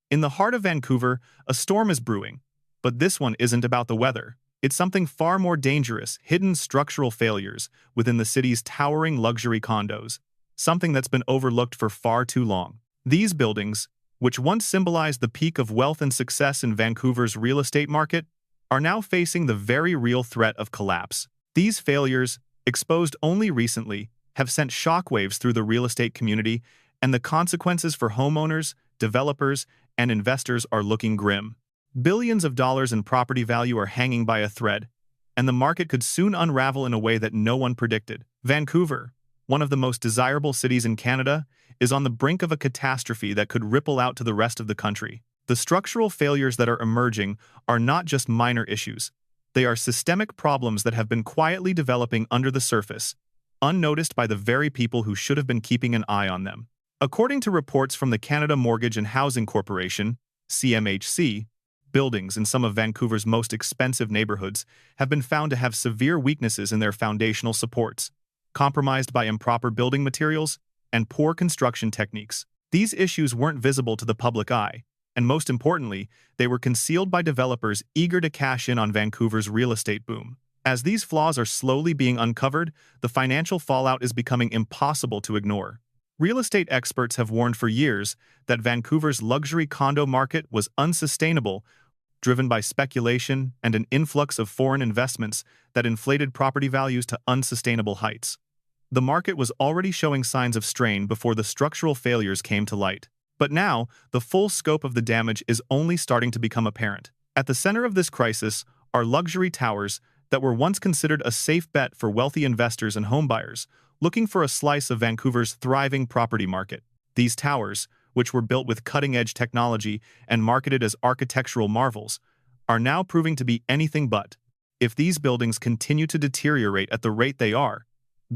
In the heart of Vancouver, a storm is brewing. But this one isn't about the weather. It's something far more dangerous: hidden structural failures within the city's towering luxury condos, something that's been overlooked for far too long. These buildings, which once symbolized the peak of wealth and success in Vancouver's real estate market, are now facing the very real threat of collapse. These failures, exposed only recently, have sent shockwaves through the real estate community, and the consequences for homeowners, developers, and investors are looking grim. Billions of dollars in property value are hanging by a thread, and the market could soon unravel in a way that no one predicted. Vancouver, one of the most desirable cities in Canada, is on the brink of a catastrophe that could ripple out to the rest of the country. The structural failures that are emerging are not just minor issues. They are systemic problems that have been quietly developing under the surface, unnoticed by the very people who should have been keeping an eye on them. According to reports from the Canada Mortgage and Housing Corporation, CMHC, buildings in some of Vancouver's most expensive neighborhoods have been found to have severe weaknesses in their foundational supports, compromised by improper building materials and poor construction techniques. These issues weren't visible to the public eye, and most importantly, they were concealed by developers eager to cash in on Vancouver's real estate boom. As these flaws are slowly being uncovered, the financial fallout is becoming impossible to ignore. Real estate experts have warned for years that Vancouver's luxury condo market was unsustainable, driven by speculation and an influx of foreign investments that inflated property values to unsustainable heights. The market was already showing signs of strain before the structural failures came to light. But now, the full scope of the damage is only starting to become apparent. At the center of this crisis are luxury towers that were once considered a safe bet for wealthy investors and homebuyers looking for a slice of Vancouver's thriving property market. These towers, which were built with cutting-edge technology and marketed as architectural marvels, are now proving to be anything but. If these buildings continue to deteriorate at the rate they are,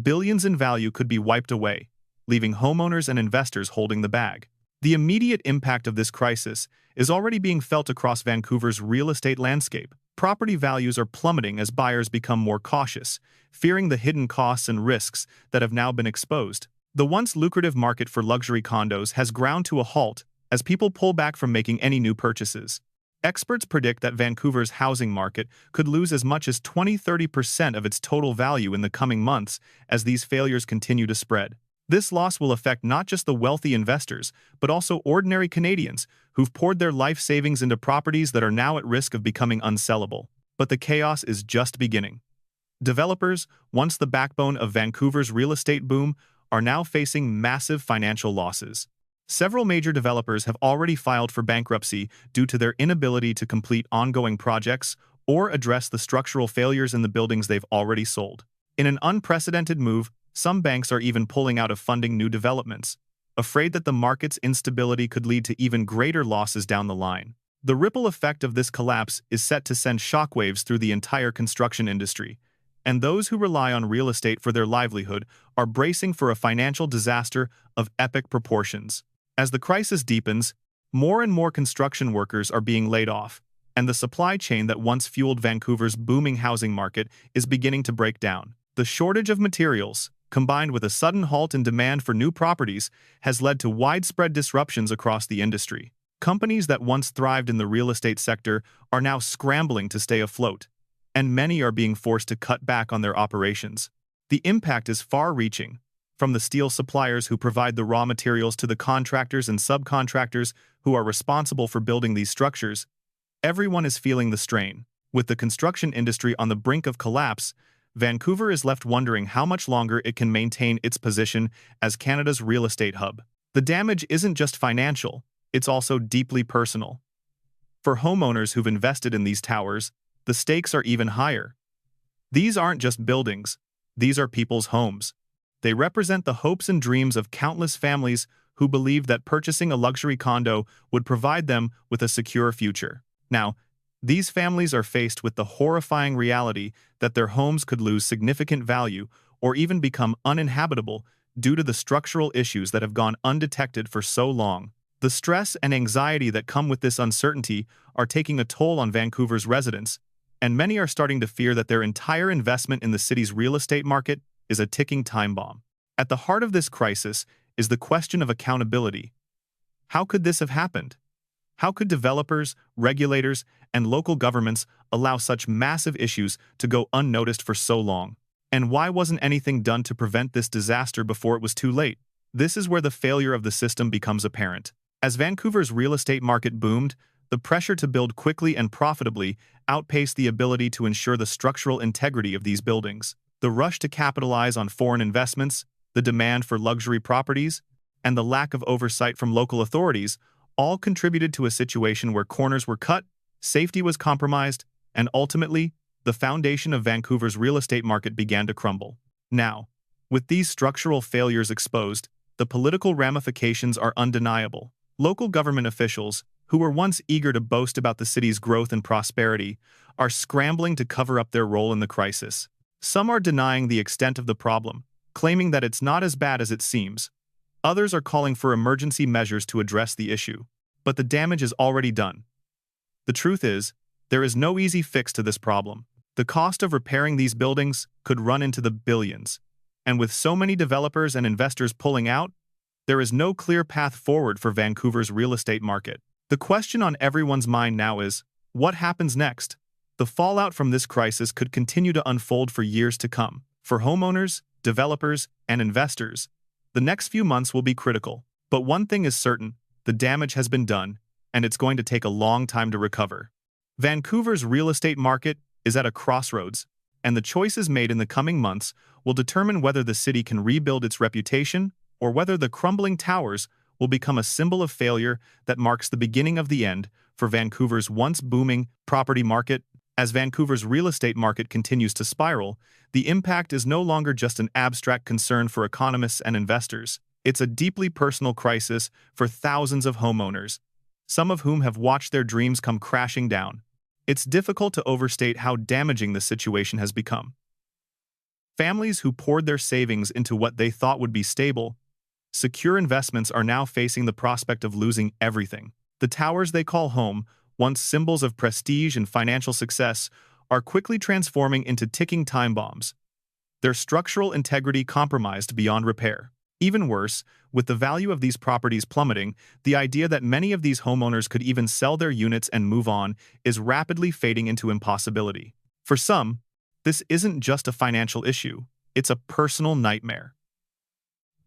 billions in value could be wiped away, leaving homeowners and investors holding the bag. The immediate impact of this crisis is already being felt across Vancouver's real estate landscape. Property values are plummeting as buyers become more cautious, fearing the hidden costs and risks that have now been exposed. The once lucrative market for luxury condos has ground to a halt as people pull back from making any new purchases. Experts predict that Vancouver's housing market could lose as much as 20–30% of its total value in the coming months as these failures continue to spread. This loss will affect not just the wealthy investors, but also ordinary Canadians who've poured their life savings into properties that are now at risk of becoming unsellable. But the chaos is just beginning. Developers, once the backbone of Vancouver's real estate boom, are now facing massive financial losses. Several major developers have already filed for bankruptcy due to their inability to complete ongoing projects or address the structural failures in the buildings they've already sold. In an unprecedented move, some banks are even pulling out of funding new developments, afraid that the market's instability could lead to even greater losses down the line. The ripple effect of this collapse is set to send shockwaves through the entire construction industry, and those who rely on real estate for their livelihood are bracing for a financial disaster of epic proportions. As the crisis deepens, more and more construction workers are being laid off, and the supply chain that once fueled Vancouver's booming housing market is beginning to break down. The shortage of materials, combined with a sudden halt in demand for new properties, has led to widespread disruptions across the industry. Companies that once thrived in the real estate sector are now scrambling to stay afloat, and many are being forced to cut back on their operations. The impact is far-reaching, from the steel suppliers who provide the raw materials to the contractors and subcontractors who are responsible for building these structures. Everyone is feeling the strain. With the construction industry on the brink of collapse, Vancouver is left wondering how much longer it can maintain its position as Canada's real estate hub. The damage isn't just financial, it's also deeply personal. For homeowners who've invested in these towers, the stakes are even higher. These aren't just buildings, these are people's homes. They represent the hopes and dreams of countless families who believed that purchasing a luxury condo would provide them with a secure future. Now, these families are faced with the horrifying reality that their homes could lose significant value or even become uninhabitable due to the structural issues that have gone undetected for so long. The stress and anxiety that come with this uncertainty are taking a toll on Vancouver's residents, and many are starting to fear that their entire investment in the city's real estate market is a ticking time bomb. At the heart of this crisis is the question of accountability. How could this have happened? How could developers, regulators, and local governments allow such massive issues to go unnoticed for so long? And why wasn't anything done to prevent this disaster before it was too late? This is where the failure of the system becomes apparent. As Vancouver's real estate market boomed, the pressure to build quickly and profitably outpaced the ability to ensure the structural integrity of these buildings. The rush to capitalize on foreign investments, the demand for luxury properties, and the lack of oversight from local authorities all contributed to a situation where corners were cut, safety was compromised, and ultimately, the foundation of Vancouver's real estate market began to crumble. Now, with these structural failures exposed, the political ramifications are undeniable. Local government officials, who were once eager to boast about the city's growth and prosperity, are scrambling to cover up their role in the crisis. Some are denying the extent of the problem, claiming that it's not as bad as it seems. Others are calling for emergency measures to address the issue. But the damage is already done. The truth is, there is no easy fix to this problem. The cost of repairing these buildings could run into the billions. And with so many developers and investors pulling out, there is no clear path forward for Vancouver's real estate market. The question on everyone's mind now is, what happens next? The fallout from this crisis could continue to unfold for years to come. For homeowners, developers, and investors, the next few months will be critical. But one thing is certain, the damage has been done, and it's going to take a long time to recover. Vancouver's real estate market is at a crossroads, and the choices made in the coming months will determine whether the city can rebuild its reputation or whether the crumbling towers will become a symbol of failure that marks the beginning of the end for Vancouver's once booming property market. As Vancouver's real estate market continues to spiral, the impact is no longer just an abstract concern for economists and investors. It's a deeply personal crisis for thousands of homeowners, some of whom have watched their dreams come crashing down. It's difficult to overstate how damaging the situation has become. Families who poured their savings into what they thought would be stable, secure investments are now facing the prospect of losing everything. The towers they call home, once symbols of prestige and financial success, are quickly transforming into ticking time bombs, their structural integrity compromised beyond repair. Even worse, with the value of these properties plummeting, the idea that many of these homeowners could even sell their units and move on is rapidly fading into impossibility. For some, this isn't just a financial issue, it's a personal nightmare.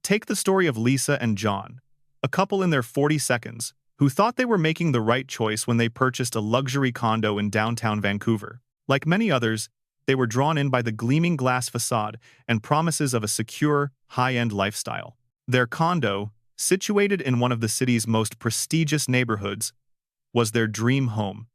Take the story of Lisa and John, a couple in their 40s, who thought they were making the right choice when they purchased a luxury condo in downtown Vancouver. Like many others, they were drawn in by the gleaming glass facade and promises of a secure, high-end lifestyle. Their condo, situated in one of the city's most prestigious neighborhoods, was their dream home,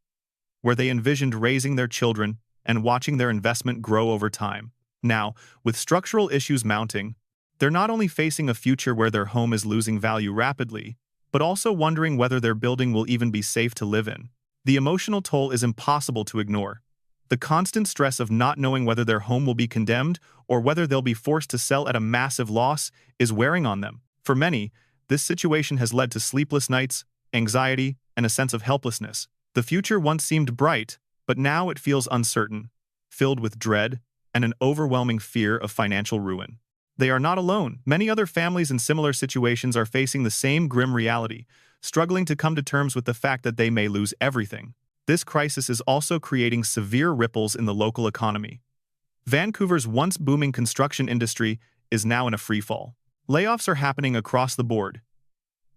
where they envisioned raising their children and watching their investment grow over time. Now, with structural issues mounting, they're not only facing a future where their home is losing value rapidly, but also wondering whether their building will even be safe to live in. The emotional toll is impossible to ignore. The constant stress of not knowing whether their home will be condemned or whether they'll be forced to sell at a massive loss is wearing on them. For many, this situation has led to sleepless nights, anxiety, and a sense of helplessness. The future once seemed bright, but now it feels uncertain, filled with dread and an overwhelming fear of financial ruin. They are not alone. Many other families in similar situations are facing the same grim reality, struggling to come to terms with the fact that they may lose everything. This crisis is also creating severe ripples in the local economy. Vancouver's once booming construction industry is now in a freefall. Layoffs are happening across the board,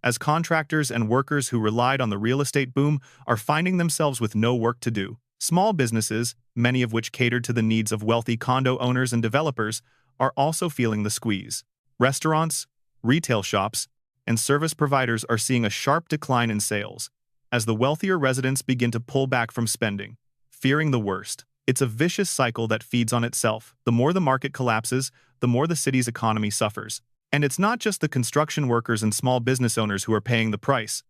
as contractors and workers who relied on the real estate boom are finding themselves with no work to do. Small businesses, many of which catered to the needs of wealthy condo owners and developers, are also feeling the squeeze. Restaurants, retail shops, and service providers are seeing a sharp decline in sales, as the wealthier residents begin to pull back from spending, fearing the worst. It's a vicious cycle that feeds on itself. The more the market collapses, the more the city's economy suffers. And it's not just the construction workers and small business owners who are paying the price.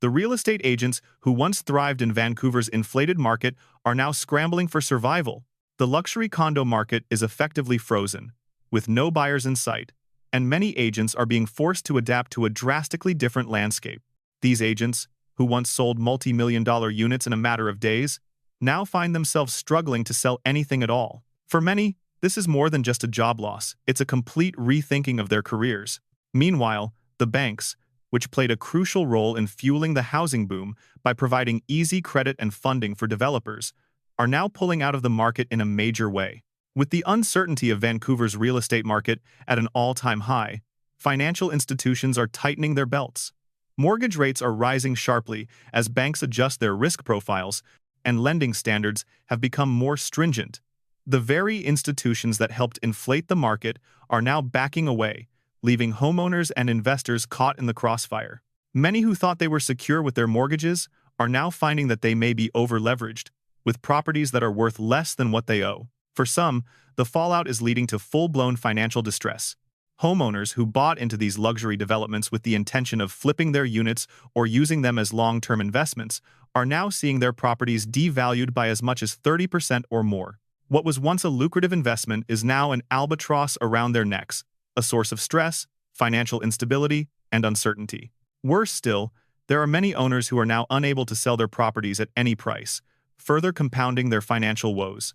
The real estate agents who once thrived in Vancouver's inflated market are now scrambling for survival. The luxury condo market is effectively frozen, with no buyers in sight, and many agents are being forced to adapt to a drastically different landscape. These agents, who once sold multi-million-dollar units in a matter of days, now find themselves struggling to sell anything at all. For many, this is more than just a job loss, it's a complete rethinking of their careers. Meanwhile, the banks, which played a crucial role in fueling the housing boom by providing easy credit and funding for developers, are now pulling out of the market in a major way. With the uncertainty of Vancouver's real estate market at an all-time high, financial institutions are tightening their belts. Mortgage rates are rising sharply as banks adjust their risk profiles, and lending standards have become more stringent. The very institutions that helped inflate the market are now backing away, leaving homeowners and investors caught in the crossfire. Many who thought they were secure with their mortgages are now finding that they may be over-leveraged, with properties that are worth less than what they owe. For some, the fallout is leading to full-blown financial distress. Homeowners who bought into these luxury developments with the intention of flipping their units or using them as long-term investments are now seeing their properties devalued by as much as 30% or more. What was once a lucrative investment is now an albatross around their necks, a source of stress, financial instability, and uncertainty. Worse still, there are many owners who are now unable to sell their properties at any price, further compounding their financial woes.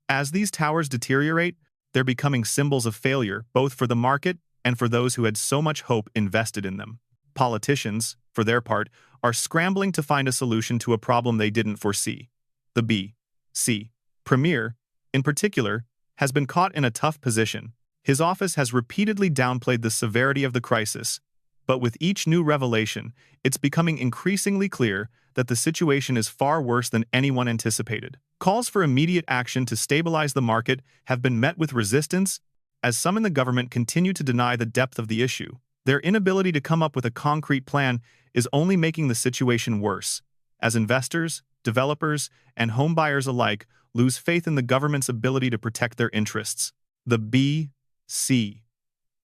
As these towers deteriorate, they're becoming symbols of failure both for the market and for those who had so much hope invested in them. Politicians, for their part, are scrambling to find a solution to a problem they didn't foresee. The B.C. Premier, in particular, has been caught in a tough position. His office has repeatedly downplayed the severity of the crisis, but with each new revelation, it's becoming increasingly clear that the situation is far worse than anyone anticipated. Calls for immediate action to stabilize the market have been met with resistance, as some in the government continue to deny the depth of the issue. Their inability to come up with a concrete plan is only making the situation worse, as investors, developers, and homebuyers alike lose faith in the government's ability to protect their interests. The B.C.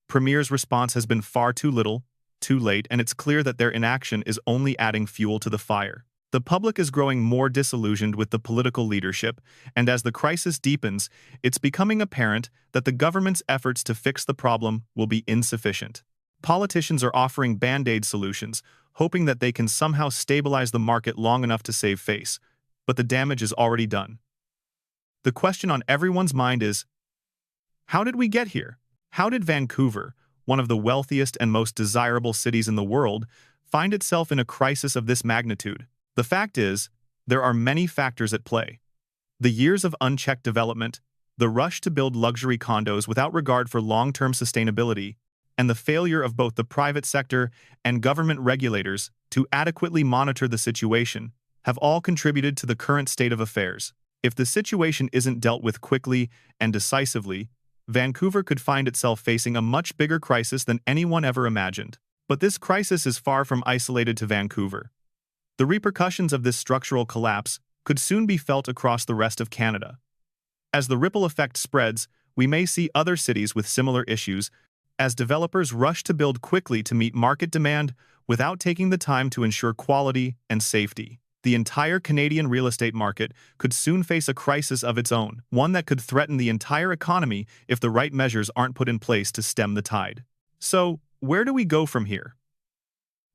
Premier's response has been far too little, too late, and it's clear that their inaction is only adding fuel to the fire. The public is growing more disillusioned with the political leadership, and as the crisis deepens, it's becoming apparent that the government's efforts to fix the problem will be insufficient. Politicians are offering band-aid solutions, hoping that they can somehow stabilize the market long enough to save face, but the damage is already done. The question on everyone's mind is, how did we get here? How did Vancouver, one of the wealthiest and most desirable cities in the world, find itself in a crisis of this magnitude? The fact is, there are many factors at play. The years of unchecked development, the rush to build luxury condos without regard for long-term sustainability, and the failure of both the private sector and government regulators to adequately monitor the situation have all contributed to the current state of affairs. If the situation isn't dealt with quickly and decisively, Vancouver could find itself facing a much bigger crisis than anyone ever imagined. But this crisis is far from isolated to Vancouver. The repercussions of this structural collapse could soon be felt across the rest of Canada. As the ripple effect spreads, we may see other cities with similar issues as developers rush to build quickly to meet market demand without taking the time to ensure quality and safety. The entire Canadian real estate market could soon face a crisis of its own, one that could threaten the entire economy if the right measures aren't put in place to stem the tide. So, where do we go from here?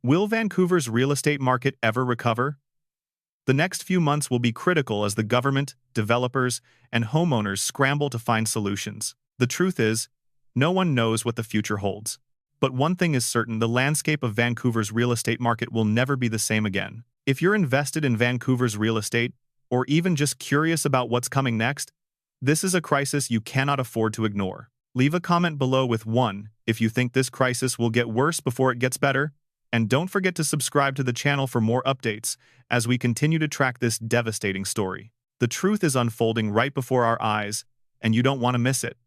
Will Vancouver's real estate market ever recover? The next few months will be critical as the government, developers, and homeowners scramble to find solutions. The truth is, no one knows what the future holds. But one thing is certain: the landscape of Vancouver's real estate market will never be the same again. If you're invested in Vancouver's real estate, or even just curious about what's coming next, this is a crisis you cannot afford to ignore. Leave a comment below with 1 if you think this crisis will get worse before it gets better, and don't forget to subscribe to the channel for more updates as we continue to track this devastating story. The truth is unfolding right before our eyes, and you don't want to miss it.